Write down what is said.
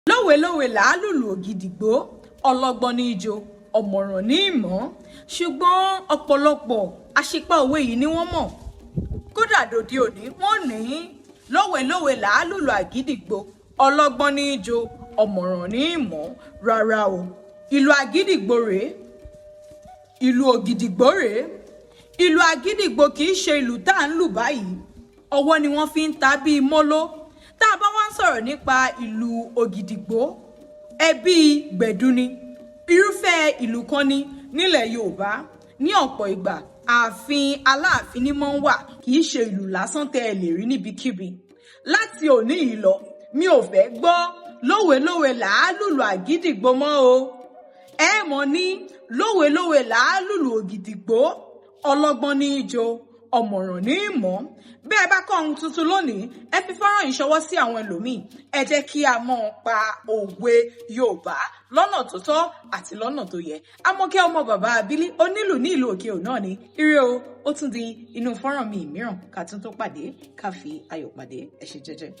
Lówe lówe làá lùlù ògìdìgbó, ọlọ́gbọ́n ní ijó, ọ̀mọ̀ràn ní ìmọ̀. Ṣùgbọ́n ọ̀pọ̀lọpọ̀ àṣìpa òwe yìí ni wọ́n mọ̀. Kódà dòde òní wọ́n ní lówe lówe làá lùlù àgídìgbò, ọlọ́gbọ́n ní ijó, ọ̀mọ̀ràn ní ìmọ̀. Rárá o, ìlù àgídìgbò rèé, ìlù ògìdìgbò rèé. Ìlù àgídìgbò kì í ṣe ìlù tá à ń lù báyìí. Ọwọ́ ni wọ́n fi ń ta bíi móló. Tá a bá wá ń sọ̀rọ̀ nípa ìlù ògìdìgbò, ẹbí gbẹ̀du ni. Irúfẹ́ ìlù kan ni nílẹ̀ Yorùbá. Ní ọ̀pọ̀ ìgbà, ààfin Aláàfin ni máa ń wà, kì í ṣe ìlù lásán tẹ́ ẹ lè rí níbikíbi. Láti òní yìí lọ, mi ò fẹ́ gbọ́ lówe lówe làá lùlù àgídìgbò mọ́ o. Ẹ mọ̀ ní lówe lówe làá lùlù ògìdìgbò, ọlọ́gbọ́n ní ijó, ọ̀mọ̀ràn ní ìmọ̀. Bí ẹ bá kọ́ ohun tuntun lónìí, ẹ fi fọ́nrán yìí ṣọwọ́ sí àwọn ẹlòmíì. Ẹ jẹ́ kí a mọ̀ pa òwe Yorùbá lọ́nà tó tọ́ àti lọ́nà tó yẹ. Àmọ́kẹ́ ọmọ bàbá Abílí onílù ní ìlú Òkè Òun náà ni. Ire o, ó tún di inú fọ́nrán mi mìíràn ká tún tó pàdé, ká fi ayọ̀ pàdé. Ẹ ṣé jẹ́jẹ́.